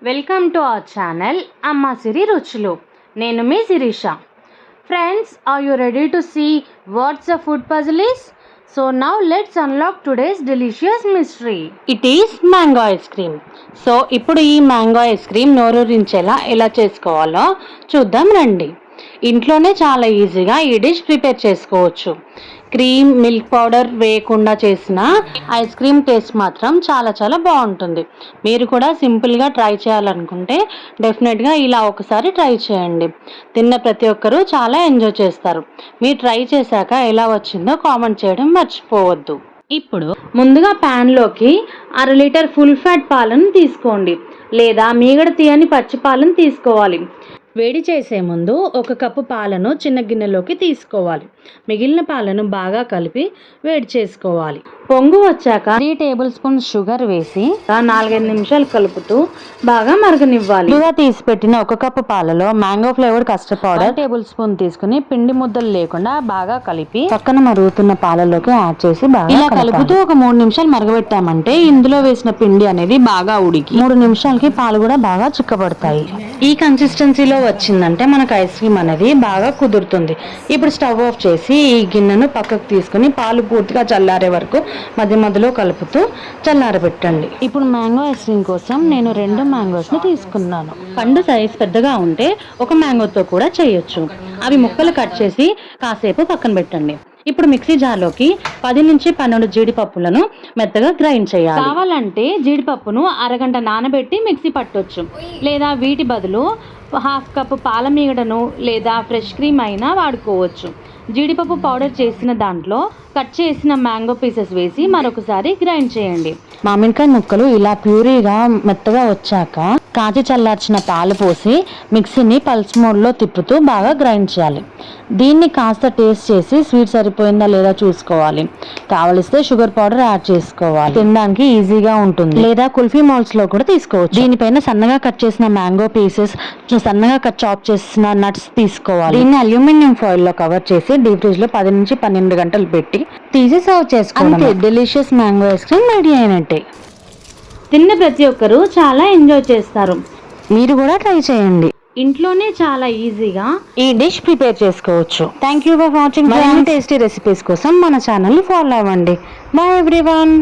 Welcome to our channel అమ్మ సిరి రుచులు. నేను మీ Sirisha. Friends, are you ready to see what's the food puzzle is? So now let's unlock today's delicious mystery. It is mango ice cream. So ఇప్పుడు ఈ mango ice cream నోరూరించేలా ఎలా చేసుకోవాలో చూద్దాం రండి. ఇంట్లోనే చాలా ఈజీగా ఈ డిష్ ప్రిపేర్ చేసుకోవచ్చు. క్రీమ్, మిల్క్ పౌడర్ వేయకుండా చేసిన ఐస్ క్రీమ్ టేస్ట్ మాత్రం చాలా చాలా బాగుంటుంది. మీరు కూడా సింపుల్గా ట్రై చేయాలనుకుంటే డెఫినెట్గా ఇలా ఒకసారి ట్రై చేయండి. తిన్న ప్రతి ఒక్కరూ చాలా ఎంజాయ్ చేస్తారు. మీరు ట్రై చేశాక ఎలా వచ్చిందో కామెంట్ చేయడం మర్చిపోవద్దు. ఇప్పుడు ముందుగా ప్యాన్లోకి 1/2 లీటర్ ఫుల్ ఫ్యాట్ పాలను తీసుకోండి, లేదా మీగడ తీయని పచ్చి పాలను తీసుకోవాలి. వేడి చేసే ముందు 1 కప్పు పాలను చిన్న గిన్నెలోకి తీసుకోవాలి. మిగిలిన పాలను బాగా కలిపి వేడి చేసుకోవాలి. పొంగు వచ్చాక 3 టేబుల్ స్పూన్స్ షుగర్ వేసి 4-5 నిమిషాలు కలుపుతూ బాగా మరగనివ్వాలి. ముందుగా తీసి పెట్టిన 1 కప్పు పాలలో mango flavoured custard powder 1 table spoon తీసుకుని పిండి ముద్దలు లేకుండా బాగా కలిపి పక్కన మరుగుతున్న పాలలోకి యాడ్ చేసి బాగా ఇలా కలుపుతూ ఒక 3 నిమిషాలు మరగబెట్టామంటే ఇందులో వేసిన పిండి అనేది బాగా ఉడికి 3 నిమిషాలకి పాలు కూడా బాగా చిక్కబడతాయి. ఈ కన్సిస్టెన్సీలో వచ్చిందంటే మనకు ఐస్ క్రీమ్ అనేది బాగా కుదురుతుంది. ఇప్పుడు స్టవ్ ఆఫ్ చేసి ఈ గిన్నెను పక్కకు తీసుకుని పాలు పూర్తిగా చల్లారే వరకు మధ్య మధ్యలో కలుపుతూ చల్లారబెట్టండి. ఇప్పుడు మ్యాంగో ఐస్ క్రీమ్ కోసం నేను 2 మ్యాంగోస్ని తీసుకున్నాను. పండు సైజ్ పెద్దగా ఉంటే 1 మ్యాంగోతో కూడా చేయొచ్చు. అవి ముక్కలు కట్ చేసి కాసేపు పక్కన పెట్టండి. ఇప్పుడు మిక్సీ జార్లోకి 10 నుంచి 12 జీడిపప్పులను మెత్తగా గ్రైండ్ చేయాలి. కావాలంటే జీడిపప్పును అరగంట నానబెట్టి మిక్సీ పట్టొచ్చు, లేదా వీటి బదులు 1/2 కప్పు పాల మీగడను లేదా ఫ్రెష్ క్రీమ్ అయినా వాడుకోవచ్చు. జీడిపప్పు పౌడర్ చేసిన దాంట్లో కట్ చేసిన మ్యాంగో పీసెస్ వేసి మరొకసారి గ్రైండ్ చేయండి. మామిడికాయ ముక్కలు ఇలా ప్యూరీగా మెత్తగా వచ్చాక కాచి చల్లార్చిన పాలు పోసి మిక్సీని పల్స్ మోడ్లో తిప్పుతూ బాగా గ్రైండ్ చేయాలి. దీన్ని కాస్త టేస్ట్ చేసి స్వీట్ సరిపోయిందా లేదా చూసుకోవాలి. కావలిస్తే షుగర్ పౌడర్ యాడ్ చేసుకోవాలి. తినడానికి ఈజీగా ఉంటుంది. లేదా కుల్ఫీ మౌల్డ్స్లో కూడా తీసుకోవచ్చు. దీనిపైన సన్నగా కట్ చేసిన మ్యాంగో పీసెస్, సన్నగా చాప్ చేసిన నట్స్ తీసుకోవాలి. దీన్ని అల్యూమినియం ఫాయిల్లో కవర్ చేసి డీప్ ఫ్రిడ్జ్ లో 10 నుంచి 12 గంటలు పెట్టి తీసి సర్వ్ చేసుకోవడమే. Delicious mango ice cream ready అయినట్టే. తిన్న ప్రతి ఒక్కరూ చాలా ఎంజాయ్ చేస్తారు. మీరు కూడా ట్రై చేయండి. ఇంట్లోనే చాలా ఈజీగా ఈ డిష్ ప్రిపేర్ చేసుకోవచ్చు. Thank you for watching. మరిన్ని టేస్టీ రెసిపీస్ కోసం మన ఛానల్ని ఫాలో అవ్వండి. Bye everyone.